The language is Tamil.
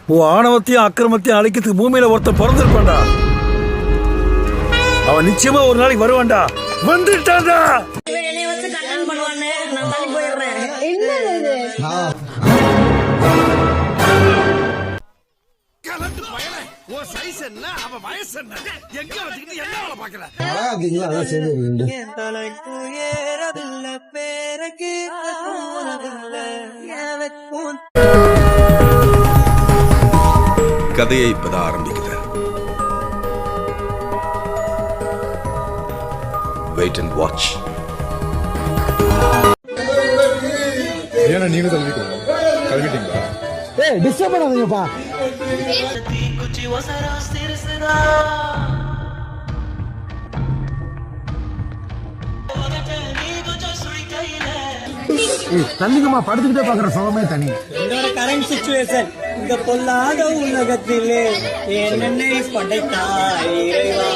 உன் ஆணவத்தையும் அக்கிரமத்தையும் அழிக்கிறதுக்கு பூமியில ஒருத்தன் பிறந்திருப்பான்டா. அவன் நிச்சயமா ஒரு நாளைக்கு வருவான்டா. வந்துட்டான்டா. என்னை வச்சு கல்யாணம் பண்ணுவான்னு நான் தள்ளி போயிடுறேன். கதையை இப்பதான் ஆரம்பிக்குது. Wait and watch. ஏன்னா நீங்க கல்விட்டீங்களா? ஏய் டிஸ்டர்ப் பண்ணாதீங்கப்பா. தள்ளிக்குமா, படுத்துக்கிட்டே பாக்குற சுகமே தனி. என்னோட கரண்ட் சிச்சுவேஷன் இந்த பொல்லாத உலகத்திலே என்னென்ன படைத்தாய் இறைவா.